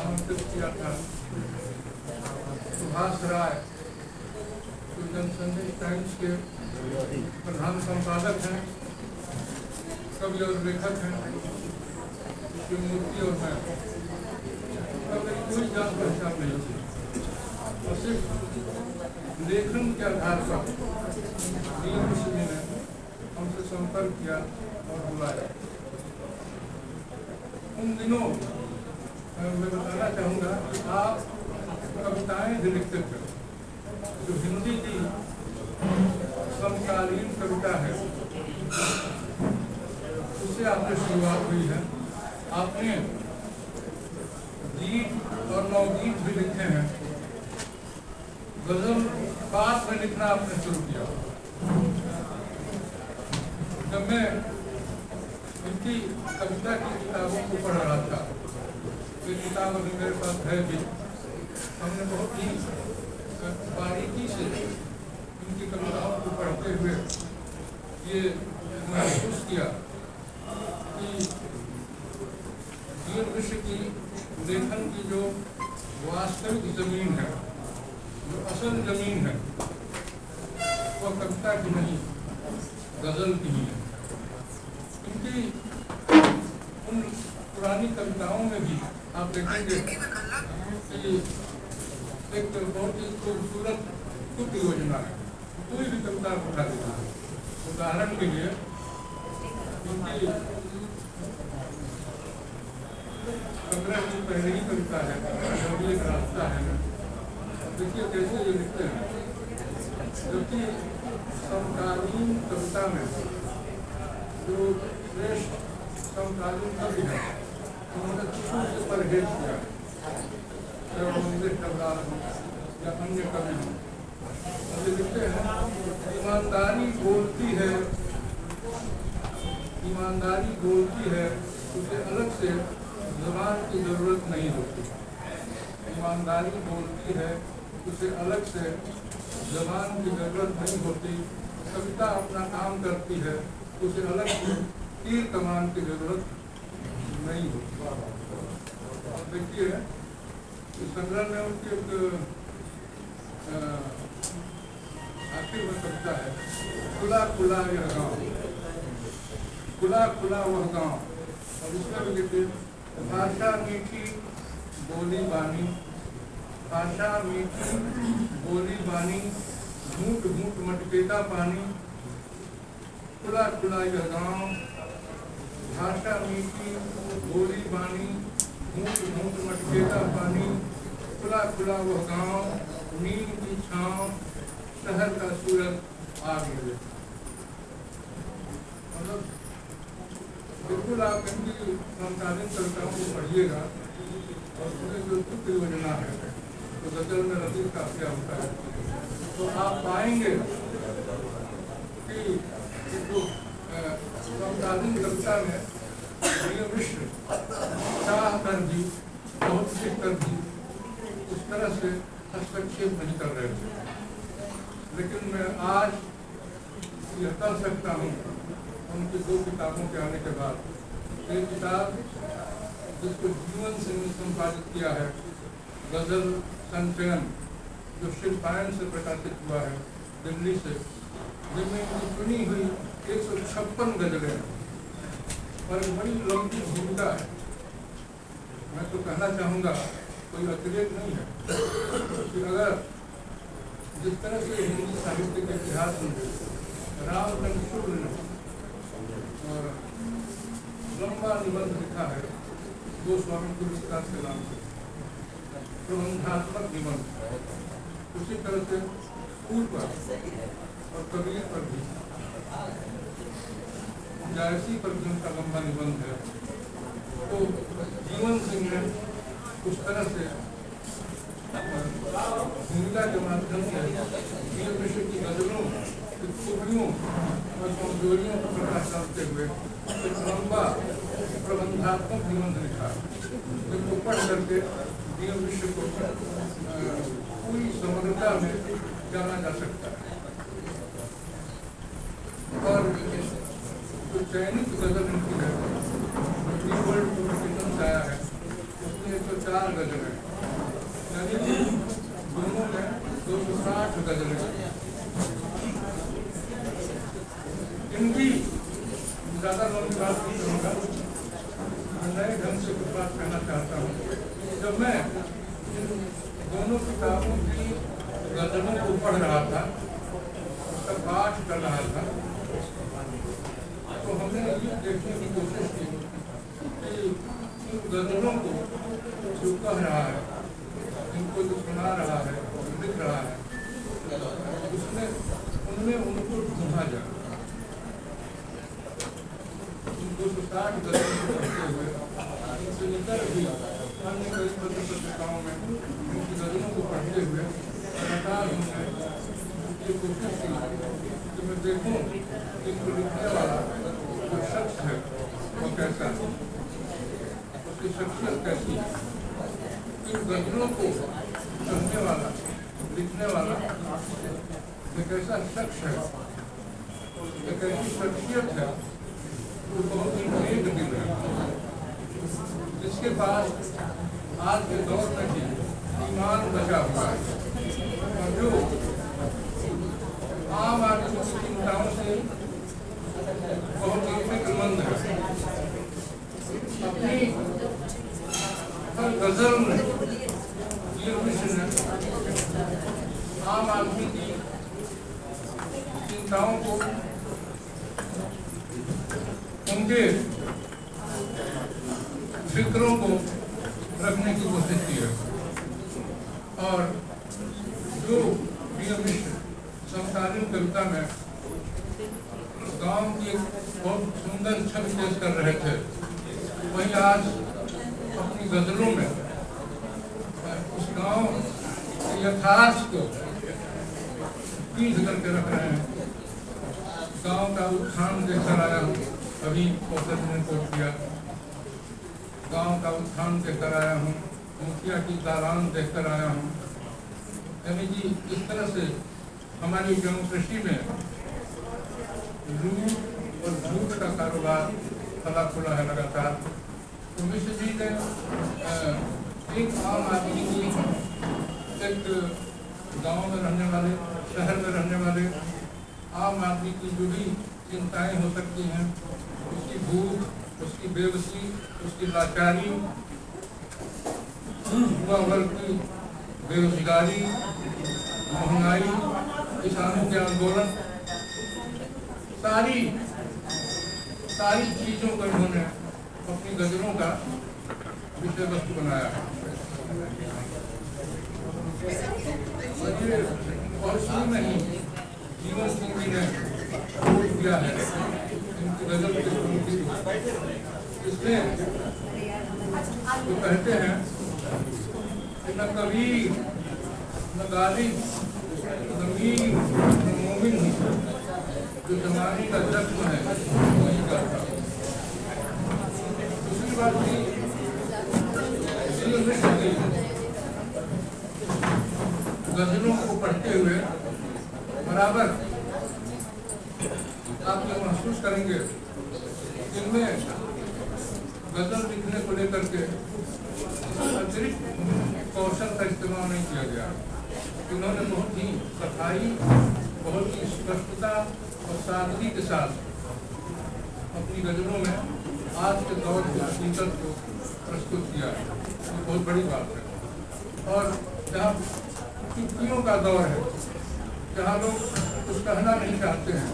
आमंत्रित किया था। सुभाष राय जो जनसंदेश टाइम्स के प्रधान संपादक हैं, कवि और लेखक हैं, मूर्ति और मैं मेरी कोई जान पहचान नहीं थी, और सिर्फ लेखन के आधार पर किसी ने हमसे संपर्क किया और बुलाया। उन दिनों मैं बताना चाहूँगा कि आप कविताएं भी लिखते थे, जो हिंदी की समकालीन कविता है उससे आपकी शुरुआत हुई है। आपने गीत और नवगीत भी लिखे हैं, गजल बात में लिखना आपने शुरू किया। जब मैं उनकी कविता की किताबों को पढ़ रहा था, ये किताब अभी मेरे पास है भी, हमने बहुत ही बारीकी से उनकी कविताओं को पढ़ते हुए ये महसूस किया कि विश्व की लेखन की जो वास्तविक जमीन है, जो असल जमीन है, वो कविता की नहीं, गजल की ही है। क्योंकि उन पुरानी कविताओं में भी आप देखेंगे कि एक बहुत ही खूबसूरत कुछ योजना है, कोई भी कविता उठा देता है। उदाहरण के लिए उनकी 15 दिन पहले ही कविता है, जब एक रास्ता है, देखिए कैसे ये लिखते हैं। जबकि समकालीन कविता में जो श्रेष्ठ समकालीन कवि है, उन्होंने छूट से परहेज किया, या अन्य कवि लिखते हैं। ईमानदारी बोलती है, ईमानदारी बोलती है, उसे अलग से ज़बान की ज़रूरत नहीं होती। ईमानदारी बोलती है, उसे अलग से ज़बान की ज़रूरत नहीं होती। कविता अपना काम करती है, उसे अलग से तीर कमान की ज़रूरत नहीं होती। देखिए इस संग्रह में उनकी एक आखिर में कविता है, खुला खुला यह गाँव, खुला खुला वह गाँव। और इसमें भी देखिए, भाषा मीठी बोली बानी, भाषा मीठी बोली बानी, घूट घूट मटकेता पानी, खुला खुला यह गाँव। भाषा मीठी बोली बानी, घूट घूट मटकेता पानी, खुला खुला वह गाँव, नीम की छाँव, शहर का सूरज आग मिले। मतलब बिल्कुल आप इनकी समकालीन कविताओं को पढ़िएगा और उसमें जो चित्र योजना है, तो गजल में रतीब का क्या होता है, तो आप पाएंगे कि जो समकालीन कविता में मिश्र शाह का पर भी, बहुत कुछ पर भी उस तरह से हस्तक्षेप नहीं कर रहे थे। लेकिन मैं आज यह कर सकता हूँ उनकी 2 किताबों के आने के बाद। एक किताब जिसको जीवन सिंह ने संपादित किया है, गजल संचयन, जो शिल्पायन से प्रकाशित हुआ है दिल्ली से, जिनमें उनकी चुनी हुई 156 गजलें हैं और एक बड़ी लंबी भूमिका है। मैं तो कहना चाहूँगा, कोई अतिरेक नहीं है कि अगर जिस तरह से हिंदी साहित्य के इतिहास में रामचंद्र शुक्ल ने लंबा निबंध लिखा है गोस्वामी तुलसीदास के नाम से, प्रबंधात्मक निबंध, उसी तरह से फूल पर और कबीर पर भी, जायसी पर भी उनका लंबा निबंध है। तो जीवन सिंह ने उस तरह से भूमिका के माध्यम से वीर मिश्र की गजलों की खूबियों और कमजोरियों को प्रकाश डालते हुए एक लंबा प्रबंधात्मक निबंध लिखा, जिनको पढ़ करके वीर मिश्र को पूरी समग्रता में जाना जा सकता है। और जो चयनित गजल उनकी है, वर्ल्ड पब्लिकेशन से आया है, उसमें 104 गजल है, यानी दोनों में 260 गजल है। इनकी ज़्यादा लंबी बात नहीं करूँगा, नए ढंग से कुछ बात कहना चाहता हूँ। जब मैं दोनों किताबों की गजलों को पढ़ रहा था, उसका पाठ कर रहा था, तो हमने ये देखने की कोशिश की कि इन गजलों को जो कह रहा है, इनको जो सुना रहा है, लिख रहा है, उसमें उनमें उनको ढूंढा जाए। 260 गजलों को पढ़ते हुए इनसे निकल भी अन्य कई पत्रिकाओं में उनकी गजलों को पढ़ते हुए लगातार हमने ये कोशिश की कि मैं देखूँ इनको लिखने वाला जो शख्स है वो कैसा है, उसकी शख्सियत कैसी है, इन गजलों को कहने वाला, लिखने वाला एक ऐसा शख्स है, एक ऐसी शख्सियत है जो बहुत ही नेक दिल है, जिसके पास आज के दौर में भी ईमान बचा हुआ है और जो आम आदमी की चिंताओं से बहुत ही फिक्रमंद है। अपनी हर गजल में वीर मिश्र ने आम आदमी की चिंताओं को, उनके फिक्रों को रखने की कोशिश की है। और जो वीर मिश्र समकालीन कविता में गांव की बहुत सुंदर छवि पेश कर रहे थे, वही आज अपनी गजलों में उस गांव के यथार्थ को पीढ़ करके रख रहे हैं। गांव का उत्थान देखकर आया हूँ, अभी औसत ने कोट किया, गांव का उत्थान देखकर आया हूँ, मुखिया की दालान देखकर आया हूँ। यानी कि इस तरह से हमारी डेमोक्रेसी में लूट और झूठ का कारोबार फला खुला है लगातार। तो मिश्र जी ने एक आम आदमी की, एक गांव में रहने वाले, शहर में रहने वाले आम आदमी की जो भी चिंताएं हो सकती हैं, उसकी भूख, उसकी बेबसी, उसकी लाचारी, युवा वर्ग की बेरोजगारी, महंगाई, किसानों के आंदोलन, सारी चीजों को इन्होंने अपनी गजलों का विषय वस्तु बनाया है। और शुरू में ही जीवन सिंह जी ने वोट दिया है इनकी गजल के प्रमुखी को। इसमें जो कहते हैं कि न कबीर, न गालिब, न मीर, न मोमिन, जो जमाने का जख्म है वही करता। दूसरी बात थी गजलों को पढ़ते हुए बराबर आप लोग महसूस करेंगे इनमें गजल लिखने को लेकर के अतिरिक्त कौशल का इस्तेमाल नहीं किया गया। इन्होंने बहुत ही सफाई, बहुत ही स्पष्टता और सादगी के साथ अपनी गजलों में आज के दौर के हकीकत को प्रस्तुत किया है। ये बहुत बड़ी बात है। और जहाँ चुटकियों का दौर है, जहाँ लोग कुछ कहना नहीं चाहते हैं,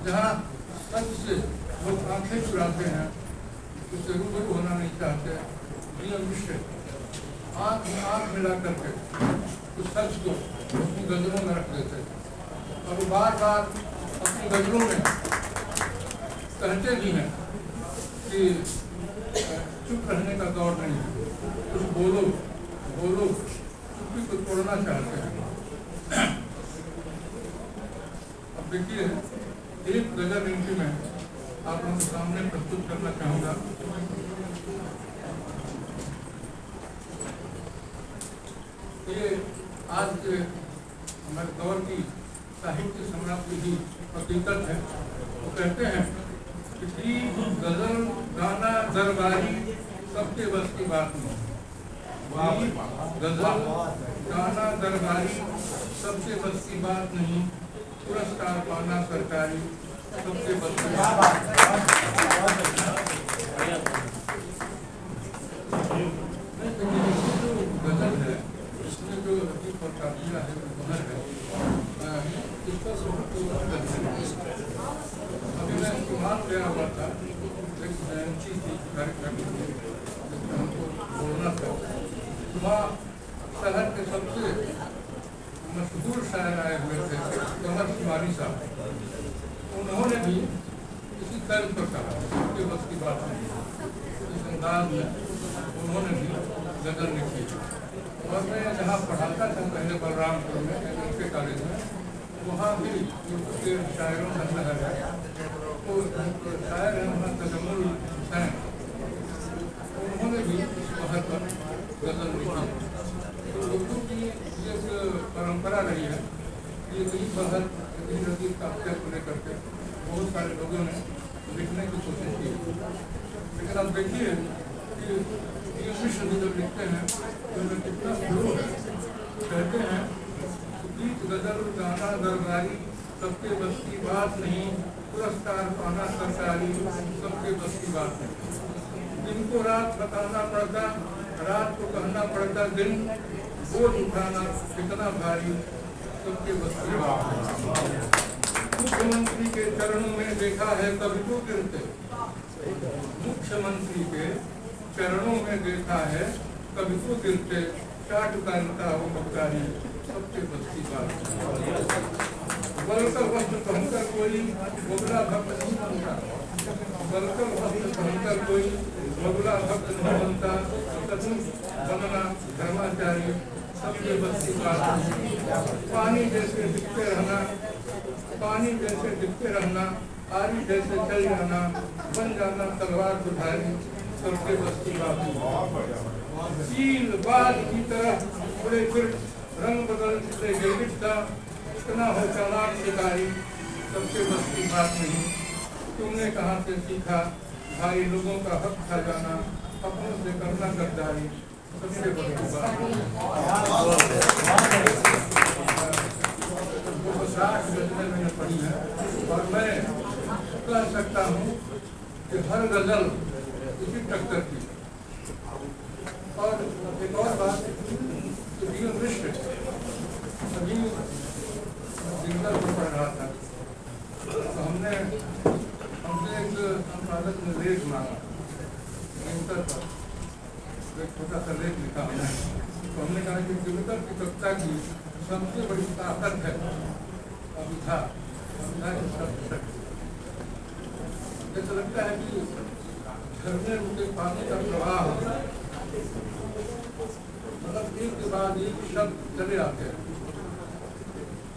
जहाँ सच से लोग आंखें चुराते हैं, उससे रूबरू होना नहीं चाहते, आँख में आँख मिला करके उस सच को अपनी गजलों में रख देते और वो बार बार अपनी गजलों में कहते भी हैं कि चुप रहने का दौर नहीं है, कुछ बोलो बोलो, चुप्पी को तोड़ना चाहते हैं। अब देखिए, एक गजल इनकी मैं आप लोगों के सामने प्रस्तुत करना चाहूँगा। ये आज के हमारे दौर की साहित्य सम्राट की भी हकीकत है। वो कहते हैं कि गजल गाना दरबारी सबके बस की बात नहीं। गजल गाना दरबारी सबके बस की बात नहीं, पुरस्कार पाना सरकारी सबके बस की बात। गजल है, इसमें जो लतीफ और काफिया है, हुनर है, इसका अभी मैं इस्तेमाल गया हुआ था, एक जयंती थी कार्यक्रम जिसमें हमको बोलना था। वहाँ शहर के सबसे मशहूर शायर आए हुए थे, कमर कुमारी साहब। उन्होंने भी इसी तर्ज पर कहा कि बस की बात नहीं, इस अंदाज में उन्होंने भी गजल लिखी। और मैं जहाँ पढ़ाता था पहले बलरामपुर में उनके कॉलेज में, वहाँ भी उसके शायरों का शहर है, तो शायर है वहाँ तजम्मुल हुसैन, उन्होंने भी वहाँ पर गजल लिखी। तो उर्दू की ये परंपरा रही है, ये कई बहर नदी काफिया को लेकर के बहुत सारे लोगों ने लिखने की कोशिश की। लेकिन आप देखिए कि इंग्लिश में जब लिखते हैं तो उनमें कितना फ्लो है। कहते हैं गीत गजल गाना दरबारी सबके बस की बात नहीं, पुरस्कार पाना सरकारी सबके बस की बात नहीं। दिन को रात बताना पड़ता, रात को कहना पड़ता दिन, बोझ उठाना कितना भारी सबके बस की बात नहीं। मुख्यमंत्री के चरणों में देखा है कभी तो गिरते, मुख्यमंत्री के चरणों में देखा है कभी तो गिरते, चाट उतारता हो मक्कारी सबके बस की बात। बलकर वस्त्र पहनकर कोई बगुला भक्त नहीं बनता, बलकर वस्त्र पहनकर कोई बगुला भक्त नहीं बनता, सचमुच बनना धर्माचारी सबके बस की बात। पानी जैसे दिखते रहना, पानी जैसे दिखते रहना, आरी जैसे चल जाना, बन जाना तलवार बुधारी सबके बस की बात। चील बाज की तरह उड़े फिर रंग बदल से गिरगिटता, इतना हो चालाक शिकारी सबके बस की बात नहीं। तुमने कहाँ से सीखा भाई लोगों का हक खा जाना, अपनों से करना गद्दारी सबके बस की बात नहीं। 60 गजलें मैंने पढ़ी है और मैं कह सकता हूँ कि हर गजल इसी टक्कर की। और एक और बात, अभी जिंदल को पढ़ रहा था तो हमसे एक संपादक ने लेख मांगा, इंटर पर एक छोटा सा लेख लिखा हमने। तो हमने कहा कि दिनकर की कविता की सबसे बड़ी ताकत है कविता, जैसे लगता है कि झरने उनके पानी का प्रवाह, मतलब एक के बाद एक शब्द चले आते हैं,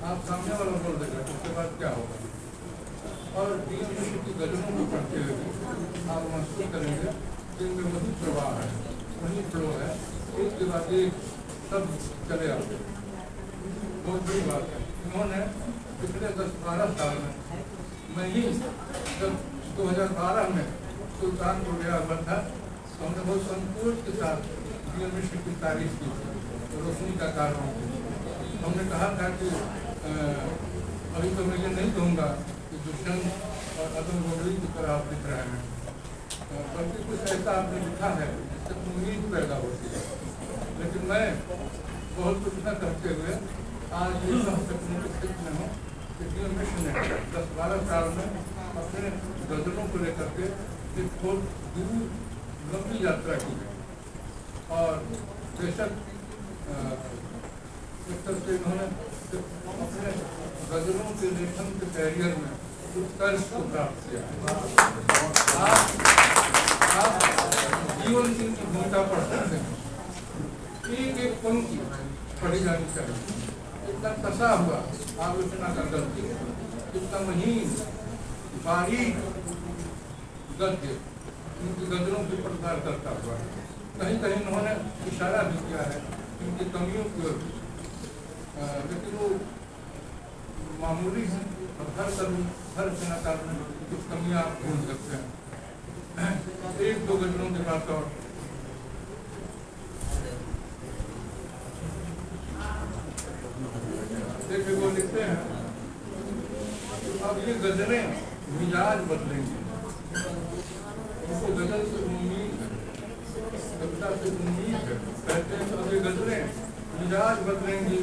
आप सामने वाला बोल देंगे उसके बाद क्या होगा। और विश्व की गजलों को पढ़ते हुए आप महसूस करेंगे कि इनमें वही प्रवाह है, वही फ्लो है, एक के बाद एक शब्द चले आते हैं। बहुत बड़ी बात है। इन्होंने पिछले 10-12 साल में, मैं ही जब 2012 में सुल्तानपुर गया हुआ था तो हमने बहुत संतोष के साथ डीएम मिश्र की तारीफ की थी, रोशनी का कारण हमने कहा था कि अभी तो मैं ये नहीं कहूँगा कि दुष्यंत और अदम गोगली की तरह आप दिख रहे हैं, बल्कि कुछ ऐसा आपने लिखा है जिससे उम्मीद पैदा होती है। लेकिन मैं बहुत कुछ न करते हुए आज ये सब तकनीकी स्थिति में हूँ कि डीएम मिश्र ने 10-12 साल में अपने गजलों को लेकर के एक बहुत दूर लंबी यात्रा की है और बेशक एक तरह से इन्होंने अपने गजलों के लेखन के कैरियर में उत्कर्ष को प्राप्त किया। आप जीवन की भूमिका पढ़ सकते हैं, एक पंक्ति पढ़ी जानी चाहिए। इतना कसा हुआ आलोचना का गद्य, इतना महीन बारीक गद्य इनकी गजलों की प्रचार करता हुआ कहीं कहीं उन्होंने इशारा भी किया है इनकी कमियों की ओर, लेकिन वो मामूली है और हर रचनाकार में कुछ कमियां आप ढूंढ सकते हैं। एक दो गजलों के बात और देखिए, वो लिखते हैं अब ये गजलें मिजाज बदलेंगे, गजल से उम्मीद है, कविता से उम्मीद है, कहते हैं अब ये गजलें मिजाज बदलेंगी,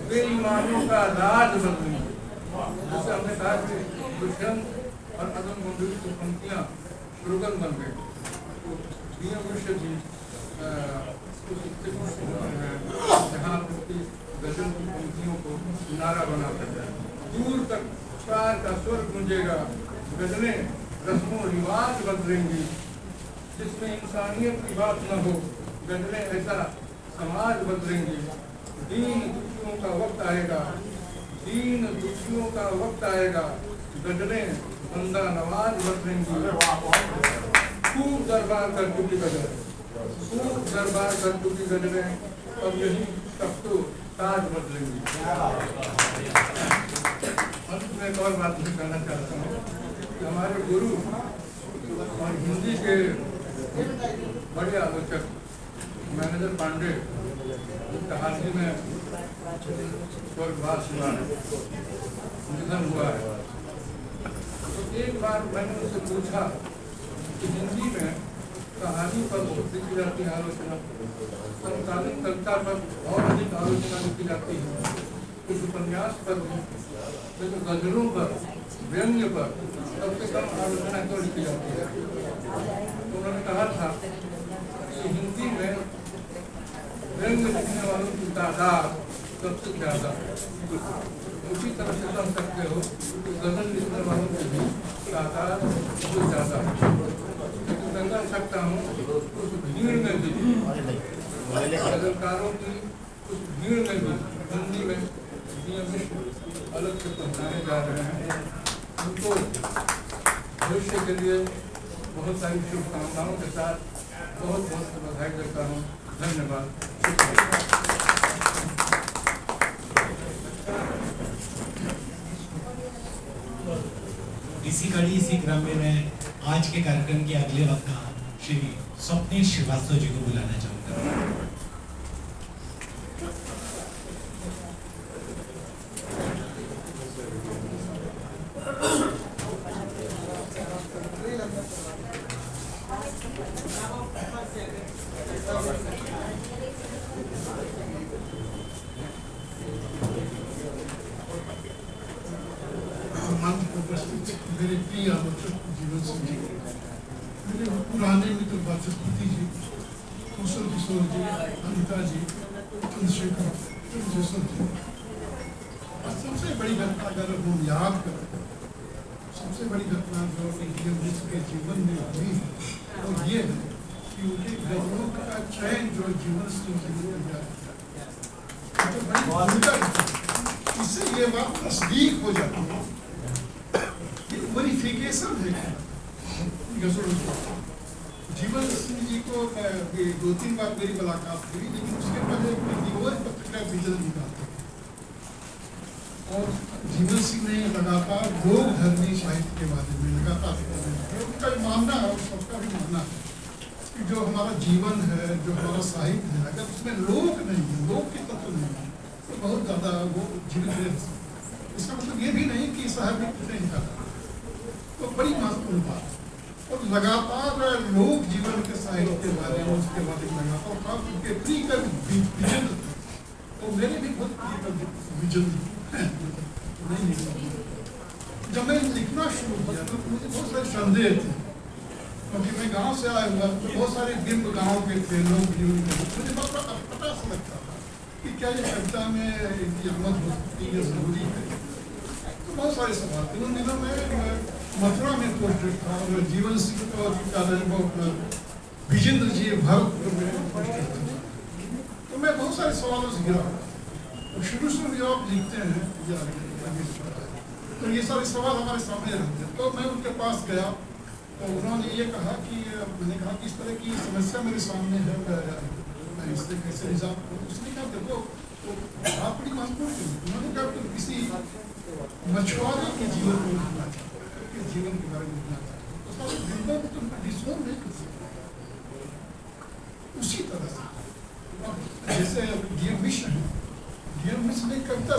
बेईमानों का राज बदलेंगे। जैसे हमने कहा कि दुष्यंत और अदम गोगली की पंक्तियां स्लोगन बन गई, तो डीएम मिश्र भी जहाँ उसकी गजल की पंक्तियों को नारा बना सकते हैं, दूर तक प्यार का स्वर गूंजेगा, गजलें रस्मों रिवाज बदलेंगी, जिसमें इंसानियत की बात न हो, गजलें ऐसा समाज बदलेंगी। दीन दुखियों का वक्त आएगा, दीन दुखियों का वक्त आएगा, गजलें बंदा नवाज बदलेंगी। खूब दरबार कर चुकी गजलें, खूब दरबार कर चुकी गजलें, अब यही तख्तो ताज बदलेंगी। अंत में एक और बात भी कहना चाहता हूँ कि हमारे गुरु और हिंदी के बड़े आलोचक मैनेजर पांडे हाल ही में स्वर्गवास हुआ है, निधन हुआ है, तो एक बार मैंने उनसे पूछा कि हिंदी में कहानी पर बहुत लिखी जाती है आलोचना, समकालीन कविता पर और अधिक आलोचना लिखी जाती है, कुछ उपन्यास पर भी, लेकिन गजलों पर, व्यंग्य पर सबसे कम आलोचना क्यों लिखी जाती है? तो उन्होंने कहा था कि हिंदी में व्यंग्य लिखने वालों की तादाद सबसे ज्यादा, उसी तरह से कह सकते हो कि गजल लिखने वालों की भी तादाद बहुत ज्यादा है। लेकिन मैं कह सकता हूँ उस भीड़ में भी, गजलकारों की उस भीड़ में भी हिंदी में अलग से पहचाने जा रहे हैं। उनको भविष्य के लिए बहुत सारी शुभकामनाओं के साथ बहुत बहुत बधाई देता हूँ। धन्यवाद, शुक्रिया। इसी कड़ी इसी क्रम में मैं आज के कार्यक्रम के अगले वक्ता श्री स्वप्नेश श्रीवास्तव जी को बुलाना चाहूँगा। मेरे प्रिय आलोचक जीवन सिंह जी, मेरे पुराने मित्र वाचस्पति जी, कौशल किशोर जी, अनिता जी, चंद्रशेखर चंद्रशेखर जी, और सबसे बड़ी घटना अगर हम याद करें, सबसे बड़ी घटना जो के जीवन में हुई वो ये है कि उनके गजलों का चयन जो जीवन सिंह जी ने किया, इससे ये बात तस्दीक हो जाती है, वेरिफिकेशन है गजलों की। जीवन सिंह जी को 2-3 बार मेरी मुलाकात हुई, लेकिन उसके पहले एक दिवस पत्रिका विजन निकालते और जीवन सिंह ने लगातार लोक धर्मी साहित्य के बारे में लगातार उनका मानना है, सबका भी मानना है कि जो हमारा जीवन है, जो हमारा साहित्य है, अगर उसमें लोक नहीं है, लोक के तत्व नहीं है, तो बहुत ज़्यादा वो जीवित रह सकता। इसका मतलब ये भी नहीं कि साहब ने कुछ नहीं कहा, तो बड़ी महत्वपूर्ण बात। और लगातार लोक जीवन के साहित्य के बारे में, उसके बारे में लगातार खास उनके प्रिय का विजन, तो मेरे भी बहुत प्रिय का विजन नहीं लिखा। जब मैं लिखना शुरू किया तो मुझे बहुत सारे संदेह थे, क्योंकि मैं गांव से आया हुआ, तो बहुत सारे बिंब गांव के थे, लोग जीवन के, मुझे बहुत पता सा लगता था कि क्या ये कविता में इनकी आमद हो सकती है, जरूरी है। तो बहुत सारे सवाल थे। उन दिनों में मथुरा में पोर्ट्रेट था और जीवन सिंह का विजेंद्र जी भरत में पोर्ट्रेट था, तो मैं बहुत सारे सवालों से गिरा। तो शुरू से जो आप लिखते हैं तो ये सारे सवाल हमारे सामने रहते हैं। तो मैं उनके पास गया तो उन्होंने ये कहा कि मैंने कहा कि इस तरह की समस्या मेरे सामने है, मैं इससे कैसे निजात करूँ। उसने कहा देखो तो आप बड़ी महत्वपूर्ण थी। उन्होंने कहा कि किसी मछुआरे के जीवन को लिखना चाहता है, जीवन के बारे में लिखना चाहता है।